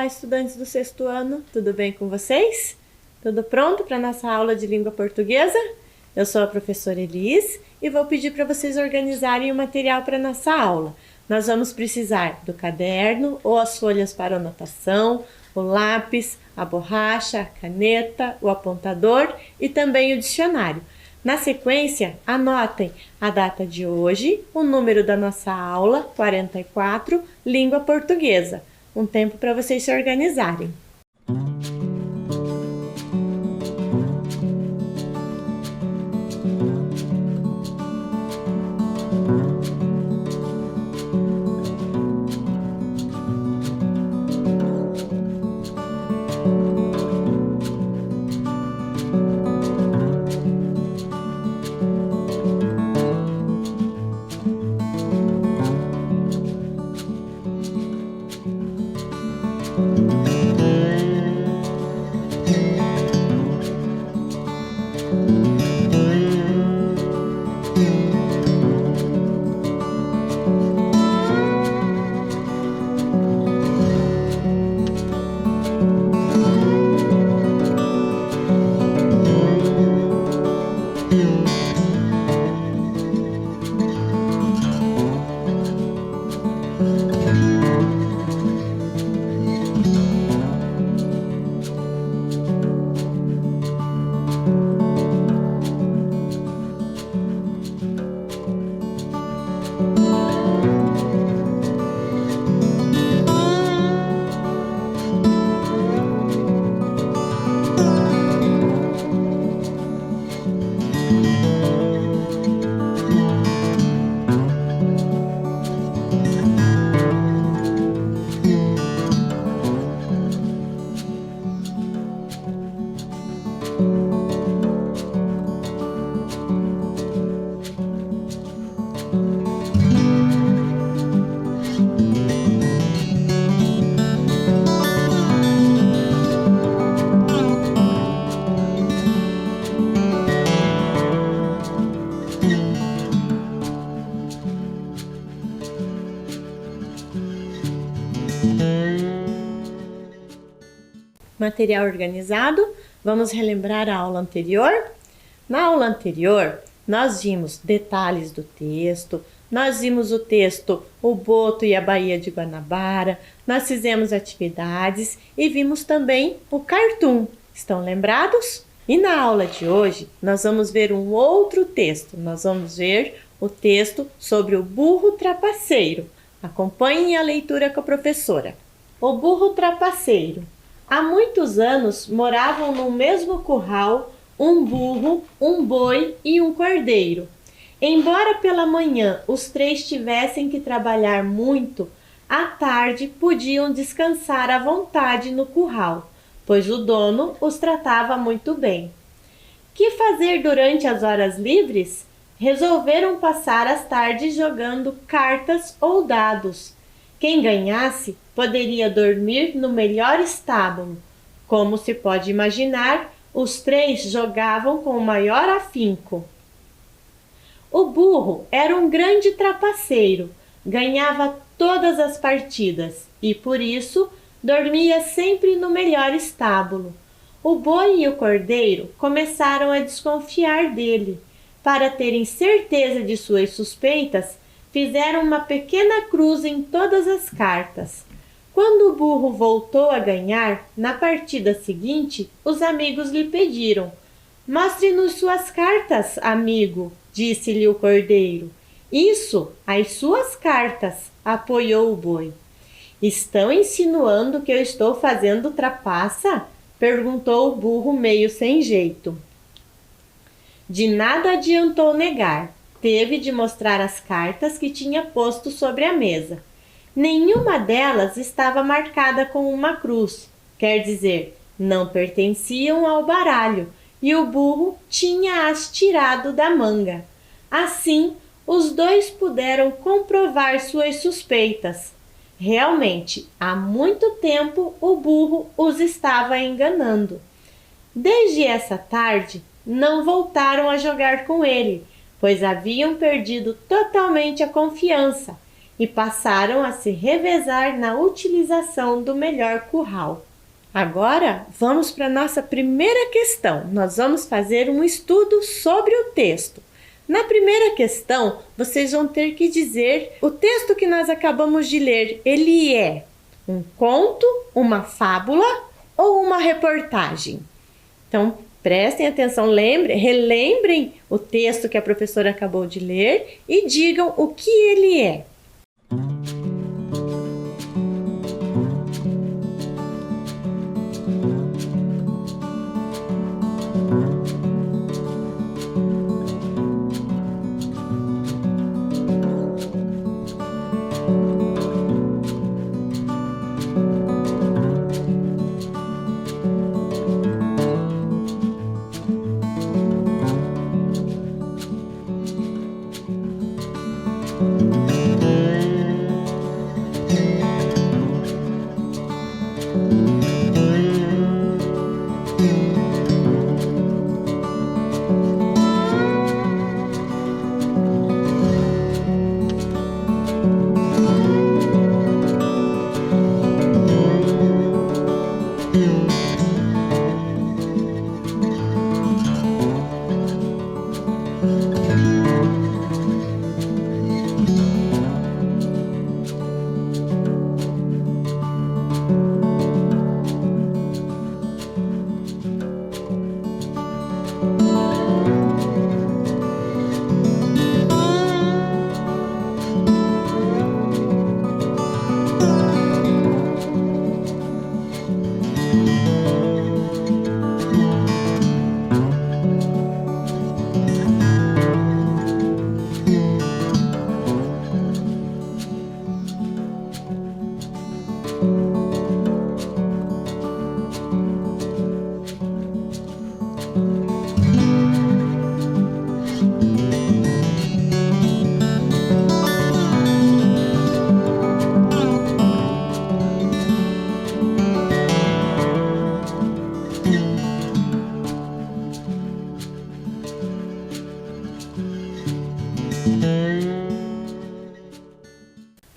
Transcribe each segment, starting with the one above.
estudantes do sexto ano, tudo bem com vocês? Tudo pronto para a nossa aula de língua portuguesa? Eu sou a professora Elis e vou pedir para vocês organizarem o material para a nossa aula. Nós vamos precisar do caderno ou as folhas para anotação, o lápis, a borracha, a caneta, o apontador e também o dicionário. Na sequência, anotem a data de hoje, o número da nossa aula, 44, língua portuguesa. Um tempo para vocês se organizarem. Material organizado, vamos relembrar a aula anterior? Na aula anterior, nós vimos detalhes do texto, nós vimos o texto O Boto e a Baía de Guanabara, nós fizemos atividades e vimos também o cartoon. Estão lembrados? E na aula de hoje, nós vamos ver um outro texto. Nós vamos ver o texto sobre o burro trapaceiro. Acompanhem a leitura com a professora. O burro trapaceiro. Há muitos anos moravam no mesmo curral um burro, um boi e um cordeiro. Embora pela manhã os três tivessem que trabalhar muito, à tarde podiam descansar à vontade no curral, pois o dono os tratava muito bem. Que fazer durante as horas livres? Resolveram passar as tardes jogando cartas ou dados. Quem ganhasse poderia dormir no melhor estábulo. Como se pode imaginar, os três jogavam com o maior afinco. O burro era um grande trapaceiro, ganhava todas as partidas e, por isso, dormia sempre no melhor estábulo. O boi e o cordeiro começaram a desconfiar dele. Para terem certeza de suas suspeitas, fizeram uma pequena cruz em todas as cartas. Quando o burro voltou a ganhar, na partida seguinte, os amigos lhe pediram: "Mostre-nos suas cartas, amigo", disse-lhe o cordeiro. "Isso, as suas cartas", apoiou o boi. "Estão insinuando que eu estou fazendo trapaça?", perguntou o burro meio sem jeito. De nada adiantou negar. Teve de mostrar as cartas que tinha posto sobre a mesa. Nenhuma delas estava marcada com uma cruz, quer dizer, não pertenciam ao baralho, e o burro tinha-as tirado da manga. Assim, os dois puderam comprovar suas suspeitas. Realmente, há muito tempo o burro os estava enganando. Desde essa tarde, não voltaram a jogar com ele, pois haviam perdido totalmente a confiança. e passaram a se revezar na utilização do melhor curral. Agora, vamos para a nossa primeira questão. Nós vamos fazer um estudo sobre o texto. Na primeira questão, vocês vão ter que dizer o texto que nós acabamos de ler. Ele é um conto, uma fábula ou uma reportagem? Então, prestem atenção, relembrem o texto que a professora acabou de ler e digam o que ele é.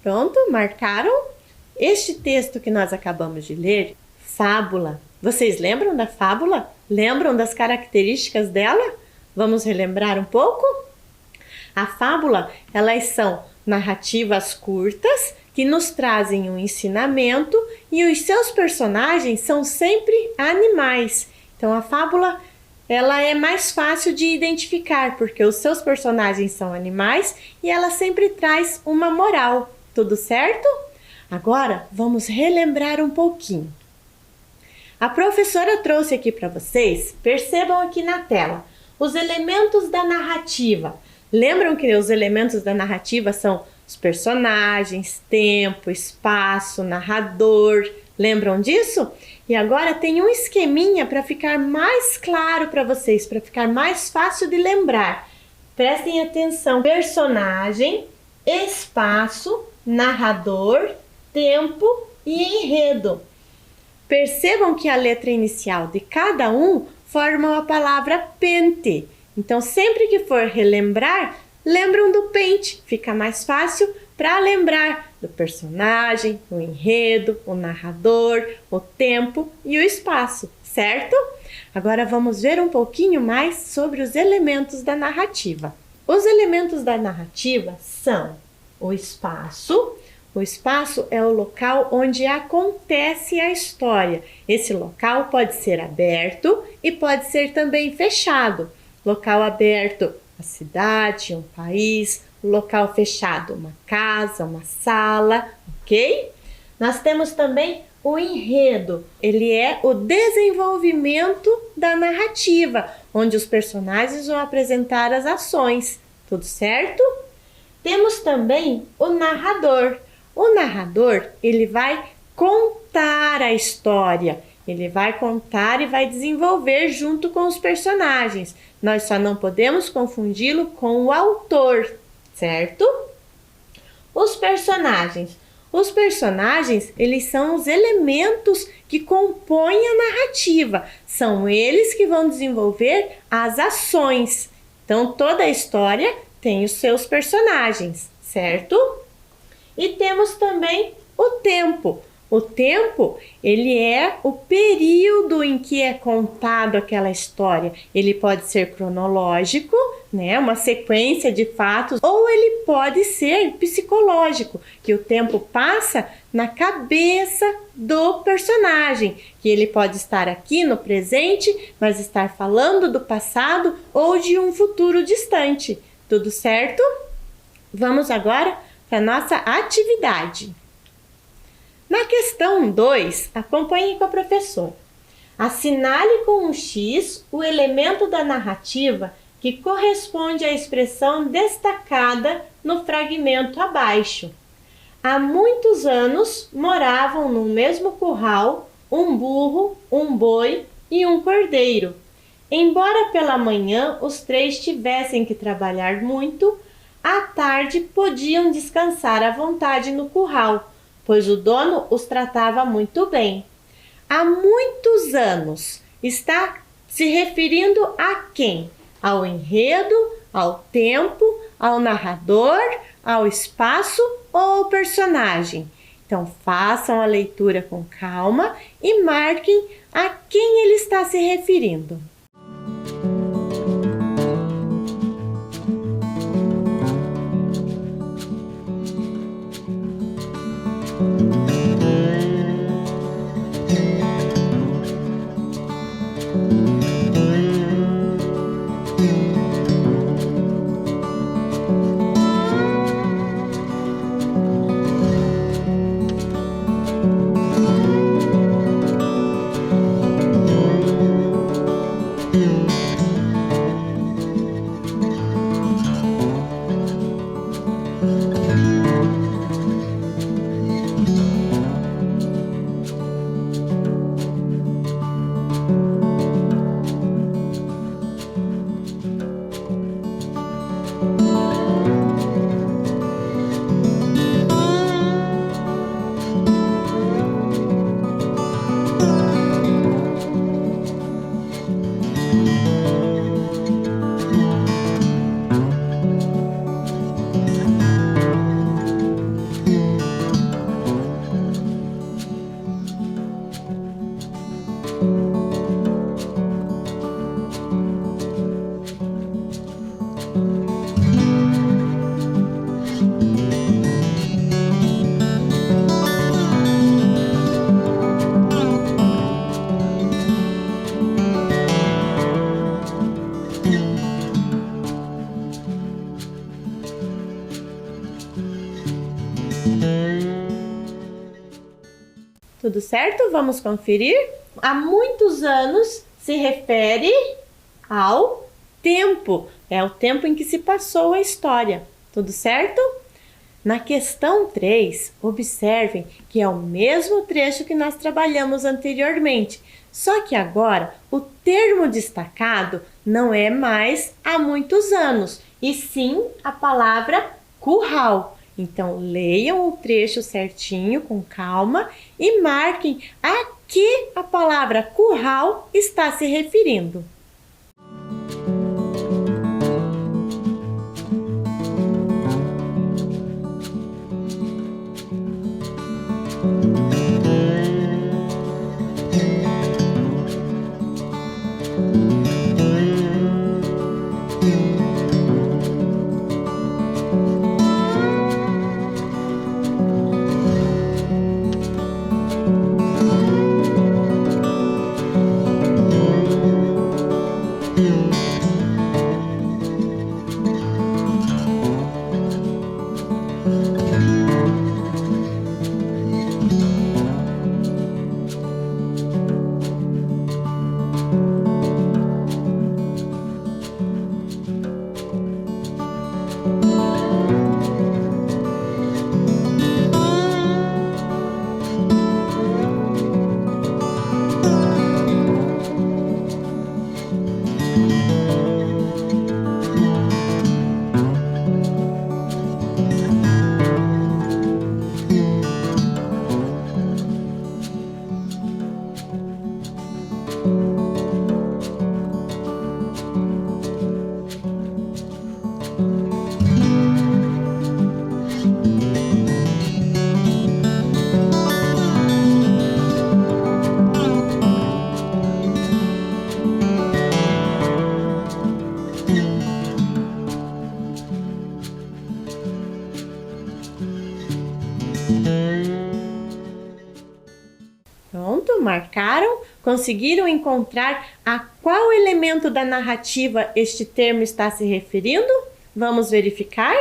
Pronto, marcaram? Este texto que nós acabamos de ler, fábula. Vocês lembram da fábula? Lembram das características dela? Vamos relembrar um pouco? A fábula, elas são narrativas curtas que nos trazem um ensinamento e os seus personagens são sempre animais. Então a fábula, ela é mais fácil de identificar porque os seus personagens são animais e ela sempre traz uma moral. Tudo certo? Agora vamos relembrar um pouquinho. A professora trouxe aqui para vocês, percebam aqui na tela, os elementos da narrativa. Lembram que os elementos da narrativa são os personagens, tempo, espaço, narrador. Lembram disso? E agora tem um esqueminha para ficar mais claro para vocês, para ficar mais fácil de lembrar. Prestem atenção: personagem, espaço, narrador, tempo e enredo. Percebam que a letra inicial de cada um forma a palavra pente. Então, sempre que for relembrar, lembram do pente. Fica mais fácil para lembrar do personagem, o enredo, o narrador, o tempo e o espaço, certo? Agora vamos ver um pouquinho mais sobre os elementos da narrativa. Os elementos da narrativa são o espaço. O espaço é o local onde acontece a história. Esse local pode ser aberto e pode ser também fechado. Local aberto, a cidade, um país. Local fechado, uma casa, uma sala, ok? Nós temos também o enredo. Ele é o desenvolvimento da narrativa, onde os personagens vão apresentar as ações. Tudo certo? Temos também o narrador. O narrador, ele vai contar a história. Ele vai contar e vai desenvolver junto com os personagens. Nós só não podemos confundi-lo com o autor, certo? Os personagens. Os personagens, eles são os elementos que compõem a narrativa. São eles que vão desenvolver as ações. Então, toda a história tem os seus personagens, certo? E temos também o tempo. O tempo, ele é o período em que é contado aquela história. Ele pode ser cronológico, né, uma sequência de fatos, ou ele pode ser psicológico, que o tempo passa na cabeça do personagem, que ele pode estar aqui no presente, mas estar falando do passado ou de um futuro distante. Tudo certo? Vamos agora para a nossa atividade. Na questão 2, acompanhe com a professora. Assinale com um X o elemento da narrativa que corresponde à expressão destacada no fragmento abaixo. Há muitos anos moravam no mesmo curral um burro, um boi e um cordeiro. Embora pela manhã os três tivessem que trabalhar muito, à tarde podiam descansar à vontade no curral, pois o dono os tratava muito bem. Há muitos anos está se referindo a quem? Ao enredo, ao tempo, ao narrador, ao espaço ou ao personagem? Então, façam a leitura com calma e marquem a quem ele está se referindo. Tudo certo? Vamos conferir? Há muitos anos se refere ao tempo. É o tempo em que se passou a história. Tudo certo? Na questão 3, observem que é o mesmo trecho que nós trabalhamos anteriormente, só que agora o termo destacado não é mais há muitos anos, e sim a palavra curral. Então, leiam o trecho certinho, com calma, e marquem a que a palavra curral está se referindo. Conseguiram encontrar a qual elemento da narrativa este termo está se referindo? Vamos verificar?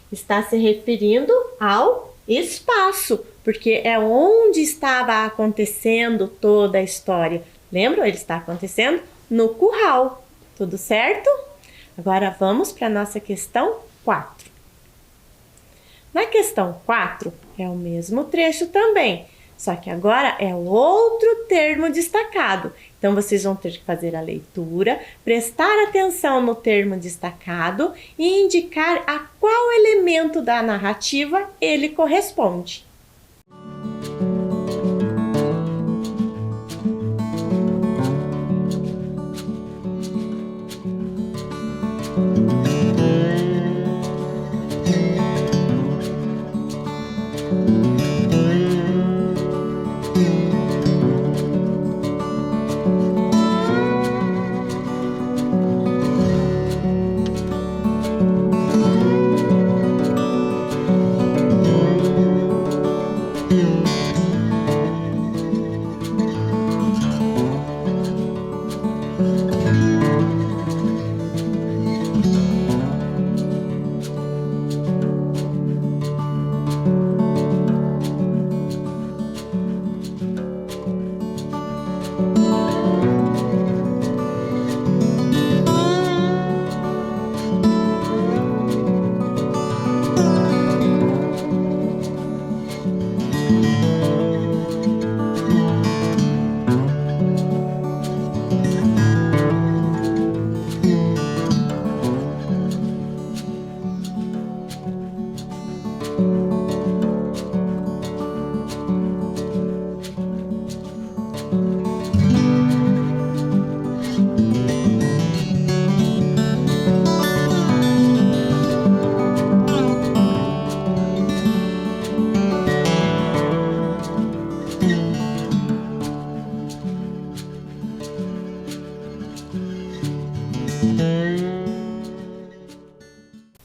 Está se referindo ao espaço, porque é onde estava acontecendo toda a história. Lembram? Ele está acontecendo no curral. Tudo certo? Agora vamos para a nossa questão 4. Na questão 4 é o mesmo trecho também, só que agora é outro termo destacado. Então, vocês vão ter que fazer a leitura, prestar atenção no termo destacado e indicar a qual elemento da narrativa ele corresponde.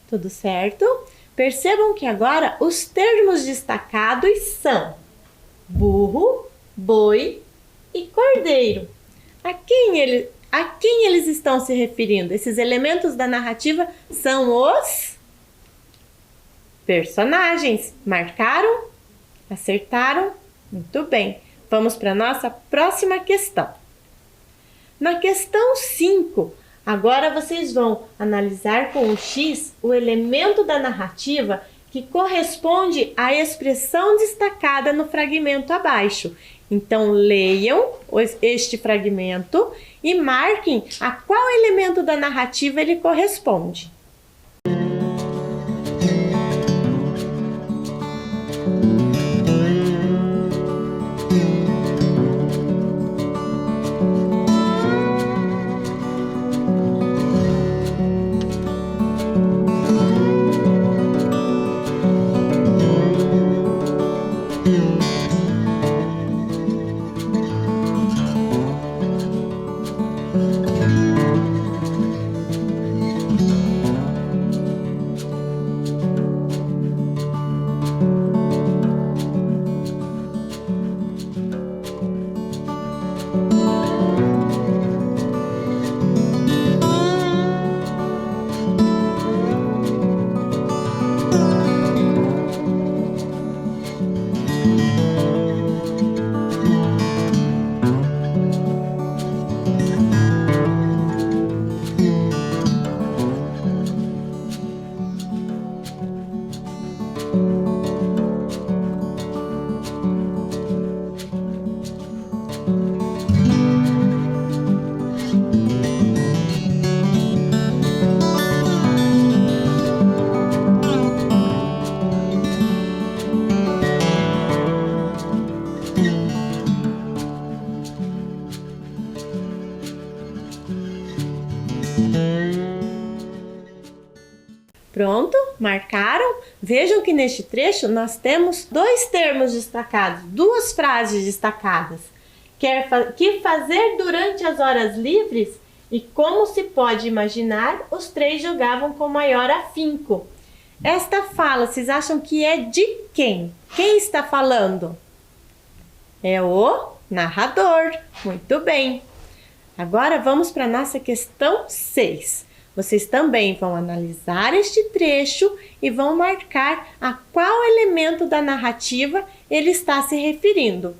Tudo certo? Percebam que agora os termos destacados são burro, boi e cordeiro. A quem eles estão se referindo? Esses elementos da narrativa são os personagens. Marcaram? Acertaram? Muito bem. Vamos para a nossa próxima questão. Na questão 5, agora vocês vão analisar com o X o elemento da narrativa que corresponde à expressão destacada no fragmento abaixo. Então, leiam este fragmento e marquem a qual elemento da narrativa ele corresponde. Pronto? Marcaram? Vejam que neste trecho nós temos dois termos destacados, duas frases destacadas. Que fazer durante as horas livres? E como se pode imaginar, os três jogavam com maior afinco. Esta fala, vocês acham que é de quem? Quem está falando? É o narrador. Muito bem. Agora vamos para a nossa questão 6. Vocês também vão analisar este trecho e vão marcar a qual elemento da narrativa ele está se referindo.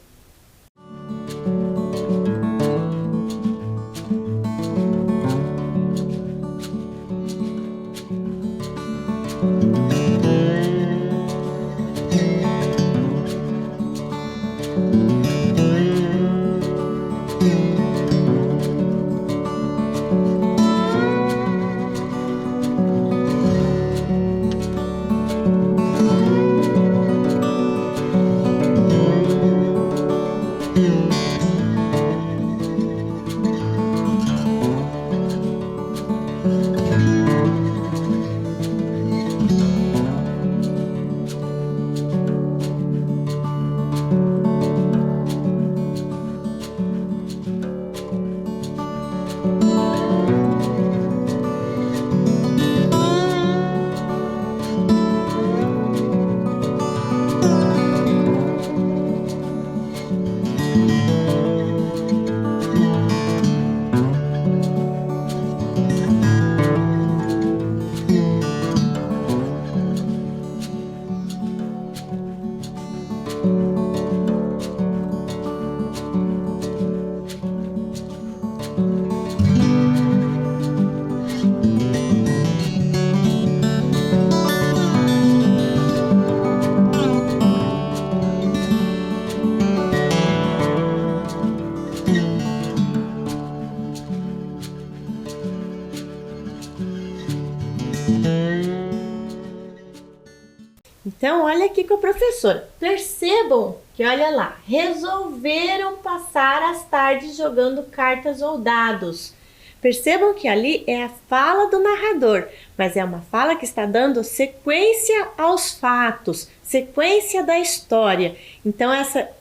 Então, olha aqui com a professora. Percebam que, olha lá, resolveram passar as tardes jogando cartas ou dados. Percebam que ali é a fala do narrador, mas é uma fala que está dando sequência aos fatos, sequência da história. Então,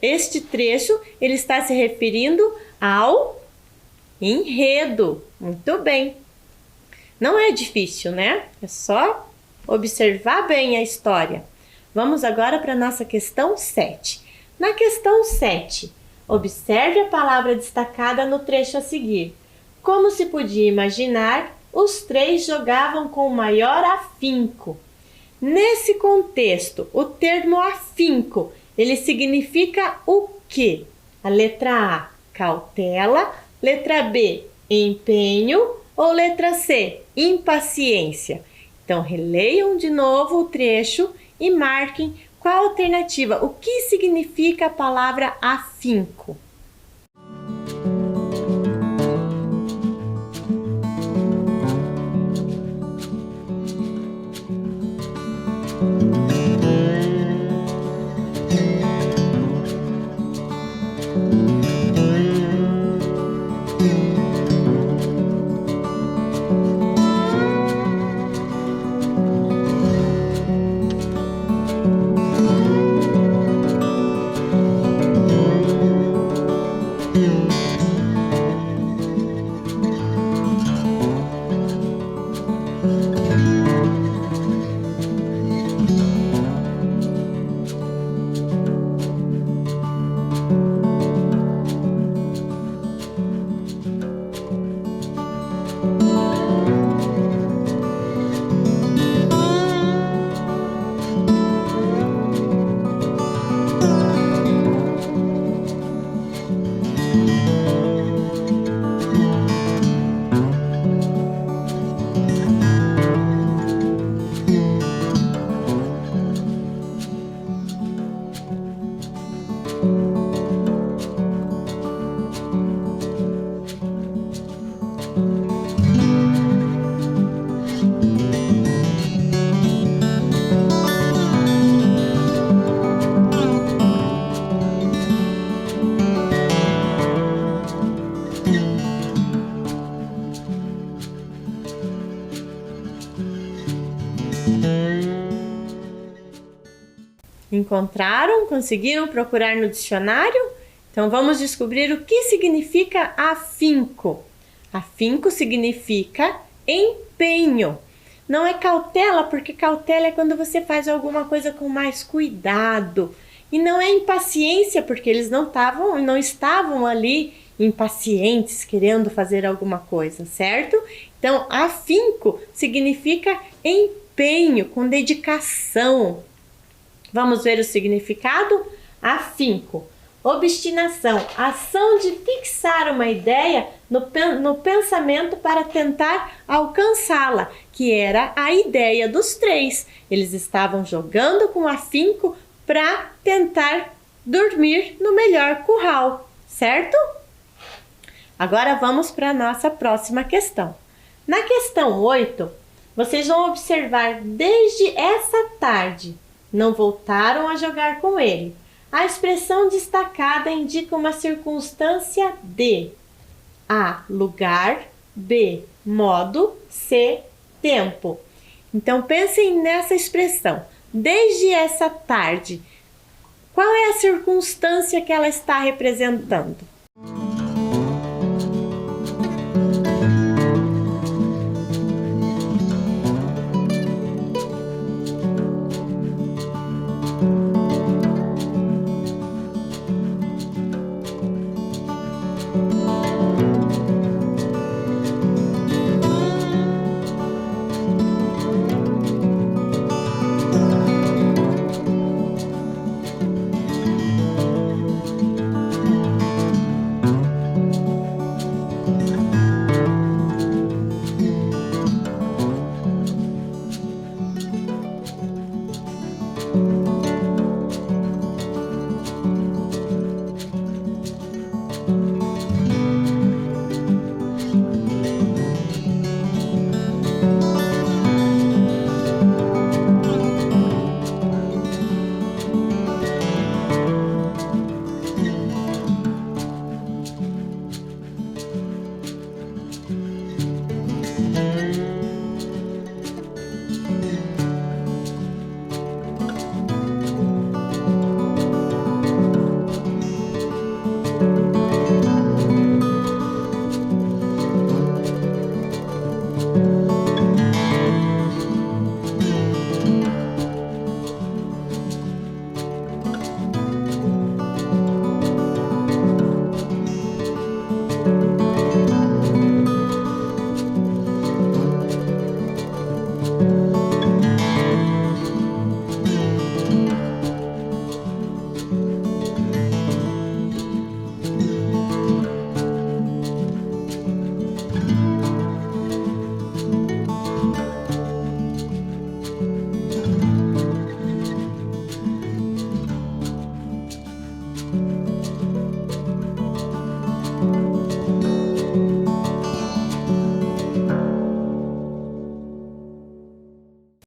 este trecho, ele está se referindo ao enredo. Muito bem. Não é difícil, né? É só observar bem a história. Vamos agora para a nossa questão 7. Na questão 7, observe a palavra destacada no trecho a seguir. Como se podia imaginar, os três jogavam com maior afinco. Nesse contexto, o termo afinco, ele significa o quê? A letra A, cautela, letra B, empenho ou letra C, impaciência. Então, releiam de novo o trecho e marquem qual a alternativa. O que significa a palavra afinco? Encontraram? Conseguiram procurar no dicionário? Então vamos descobrir o que significa afinco. Afinco significa empenho. Não é cautela, porque cautela é quando você faz alguma coisa com mais cuidado. E não é impaciência, porque eles não estavam ali impacientes, querendo fazer alguma coisa, certo? Então, afinco significa empenho, com dedicação. Vamos ver o significado? Afinco. Obstinação, ação de fixar uma ideia no pensamento para tentar alcançá-la, que era a ideia dos três. Eles estavam jogando com afinco para tentar dormir no melhor curral, certo? Agora vamos para a nossa próxima questão. Na questão 8, vocês vão observar desde essa tarde. Não voltaram a jogar com ele. A expressão destacada indica uma circunstância de A, lugar, B, modo, C, tempo. Então, pensem nessa expressão. Desde essa tarde, qual é a circunstância que ela está representando?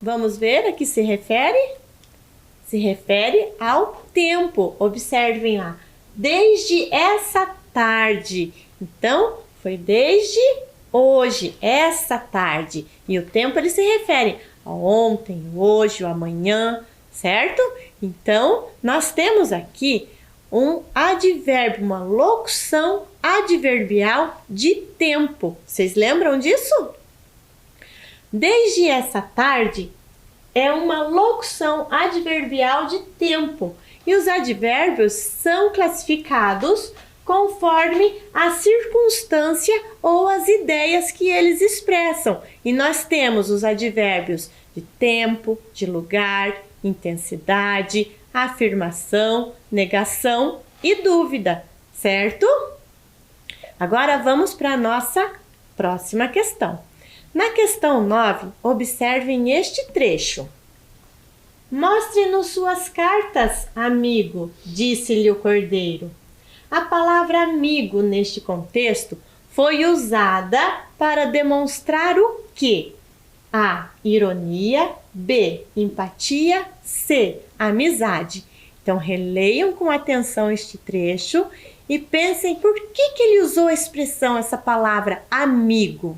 Vamos ver a que se refere? Se refere ao tempo. Observem lá. Desde essa tarde. Então, foi desde hoje, essa tarde. E o tempo ele se refere a ontem, hoje, o amanhã, certo? Então, nós temos aqui um advérbio, uma locução adverbial de tempo. Vocês lembram disso? Desde essa tarde é uma locução adverbial de tempo e os advérbios são classificados conforme a circunstância ou as ideias que eles expressam. E nós temos os advérbios de tempo, de lugar, intensidade, afirmação, negação e dúvida, certo? Agora vamos para a nossa próxima questão. Na questão 9, observem este trecho. Mostre-nos suas cartas, amigo, disse-lhe o cordeiro. A palavra amigo neste contexto foi usada para demonstrar o quê? A, ironia, B, empatia, C, amizade. Então, releiam com atenção este trecho e pensem por que ele usou a expressão, essa palavra amigo.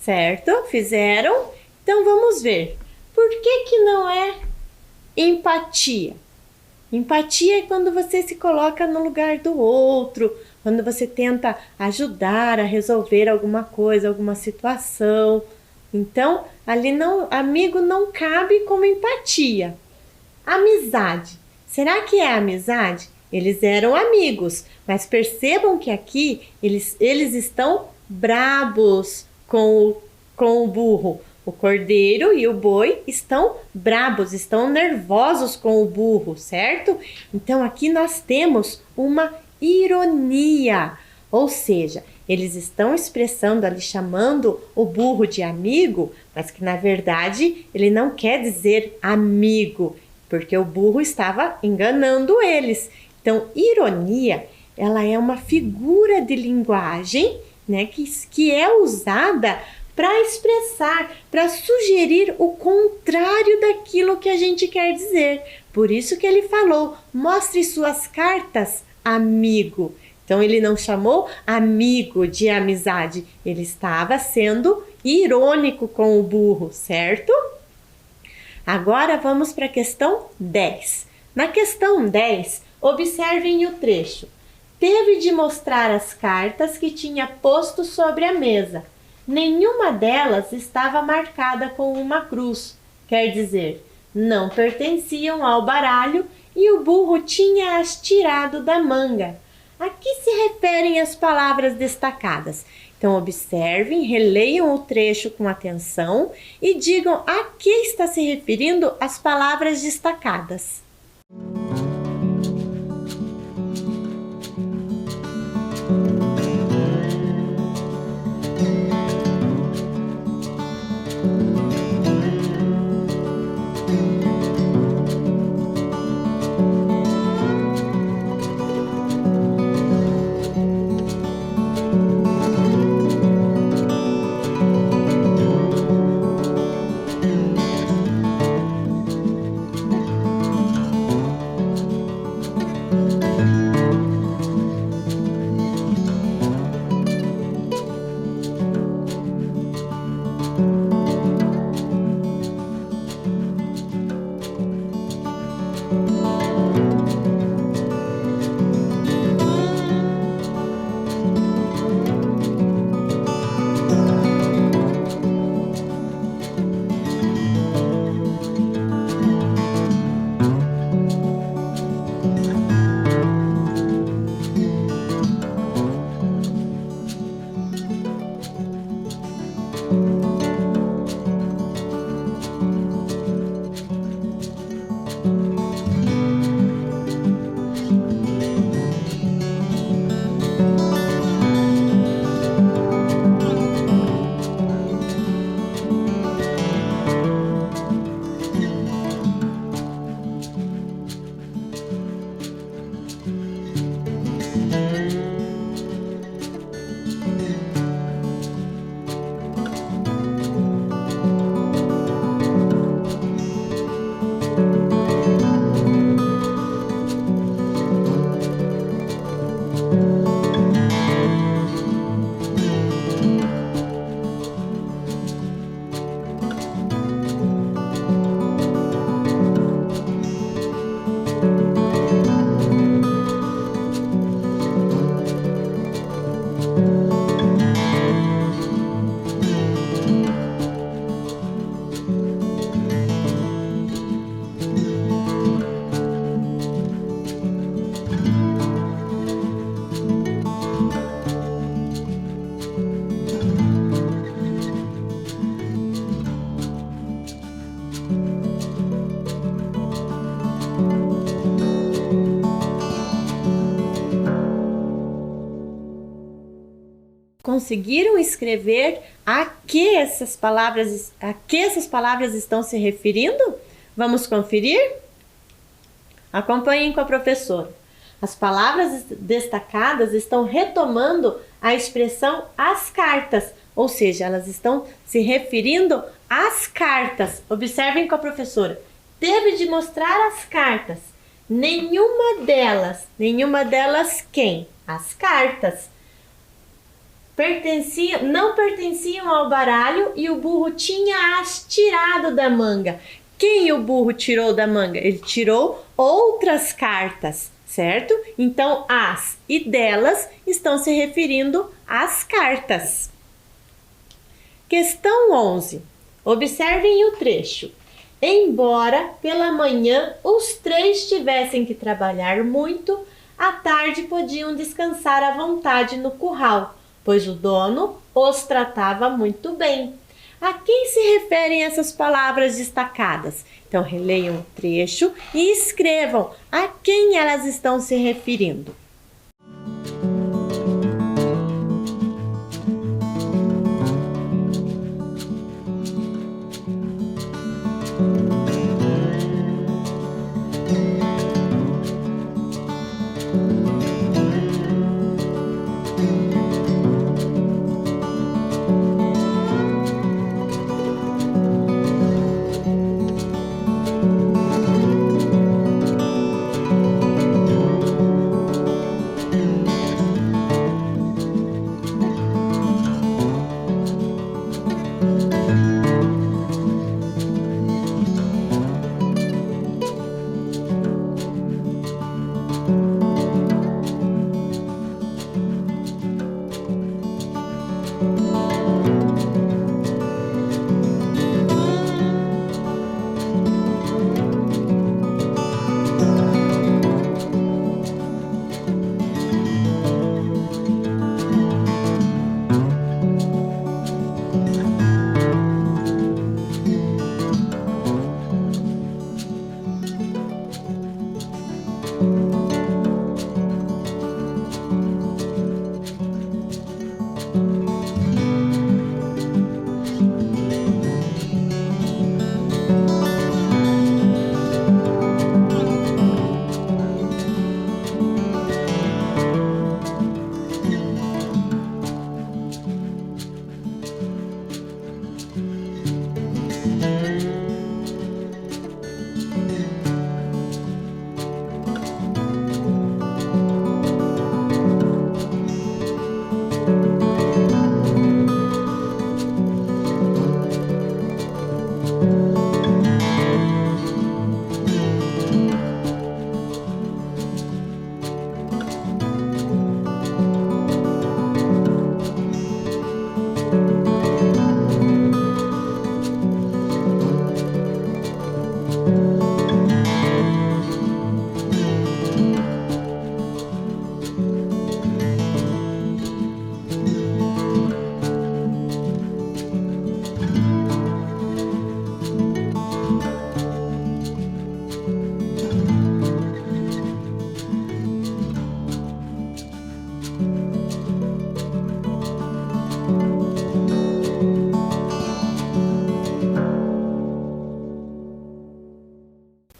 Certo? Fizeram? Então vamos ver. Por que não é empatia? Empatia é quando você se coloca no lugar do outro, quando você tenta ajudar a resolver alguma coisa, alguma situação. Então, ali não, amigo não cabe como empatia. Amizade. Será que é amizade? Eles eram amigos, mas percebam que aqui eles estão brabos com o burro. O cordeiro e o boi estão brabos, estão nervosos com o burro, certo? Então aqui nós temos uma ironia, ou seja, eles estão expressando ali, chamando o burro de amigo, mas que na verdade ele não quer dizer amigo, porque o burro estava enganando eles. Então, ironia, ela é uma figura de linguagem, né, que é usada para expressar, para sugerir o contrário daquilo que a gente quer dizer. Por isso que ele falou, mostre suas cartas, amigo. Então ele não chamou amigo de amizade, ele estava sendo irônico com o burro, certo? Agora vamos para a questão 10. Na questão 10, observem o trecho. Teve de mostrar as cartas que tinha posto sobre a mesa. Nenhuma delas estava marcada com uma cruz, quer dizer, não pertenciam ao baralho e o burro tinha-as tirado da manga. A que se referem as palavras destacadas? Então, observem, releiam o trecho com atenção e digam a que está se referindo as palavras destacadas. Conseguiram escrever a que essas palavras estão se referindo? Vamos conferir? Acompanhem com a professora. As palavras destacadas estão retomando a expressão as cartas, ou seja, elas estão se referindo às cartas. Observem com a professora. Teve de mostrar as cartas. Nenhuma delas quem? As cartas. não pertenciam ao baralho e o burro tinha as tirado da manga. Quem o burro tirou da manga? Ele tirou outras cartas, certo? Então, as e delas estão se referindo às cartas. Questão 11. Observem o trecho. Embora pela manhã os três tivessem que trabalhar muito, à tarde podiam descansar à vontade no curral, pois o dono os tratava muito bem. A quem se referem essas palavras destacadas? Então, releiam o trecho e escrevam a quem elas estão se referindo.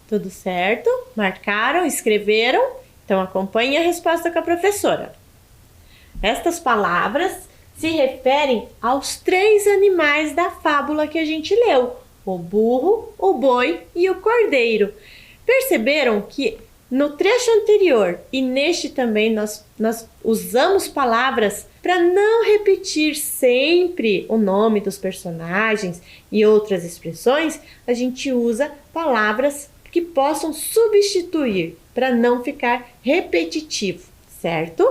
Tudo certo? Marcaram? Escreveram? Então acompanhe a resposta com a professora. Estas palavras se referem aos 3 animais da fábula que a gente leu: o burro, o boi e o cordeiro. Perceberam que no trecho anterior e neste também nós usamos palavras para não repetir sempre o nome dos personagens e outras expressões, a gente usa palavras que possam substituir para não ficar repetitivo, certo?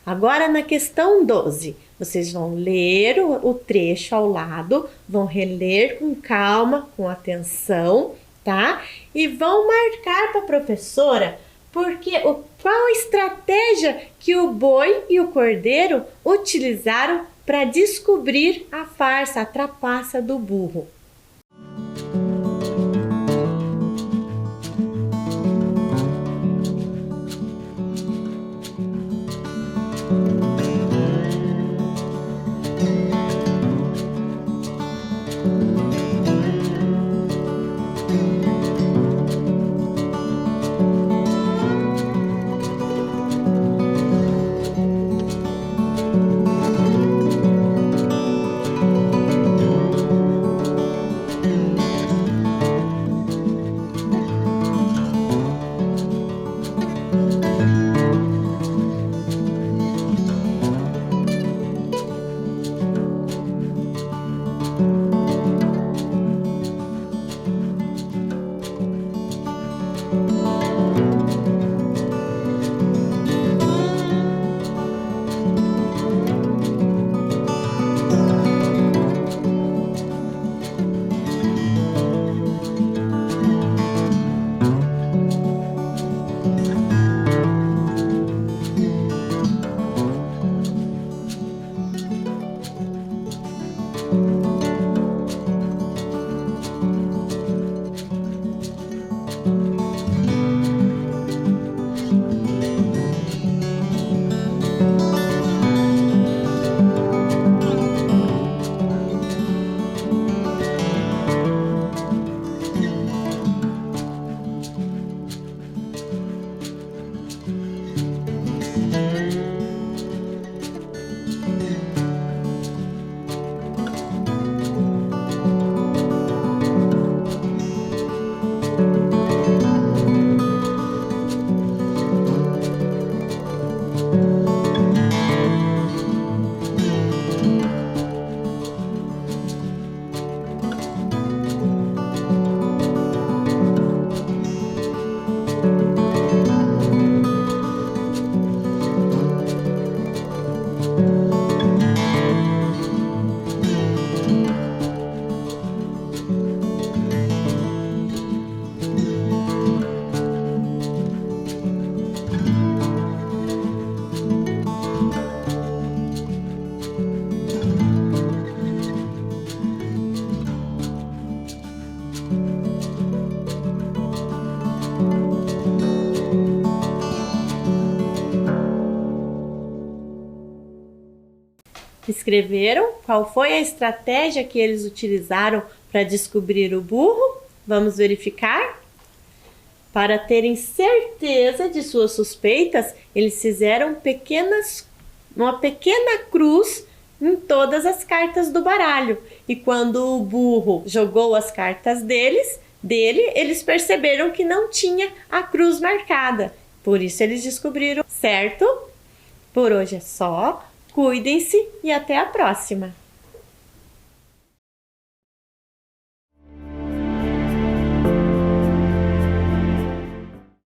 Agora na questão 12, vocês vão ler o trecho ao lado, vão reler com calma, com atenção, tá? E vão marcar para a professora qual a estratégia que o boi e o cordeiro utilizaram para descobrir a farsa, a trapaça do burro. Escreveram qual foi a estratégia que eles utilizaram para descobrir o burro? Vamos verificar? Para terem certeza de suas suspeitas, eles fizeram uma pequena cruz em todas as cartas do baralho. E quando o burro jogou as cartas dele, eles perceberam que não tinha a cruz marcada. Por isso eles descobriram, certo? Por hoje é só. Cuidem-se e até a próxima!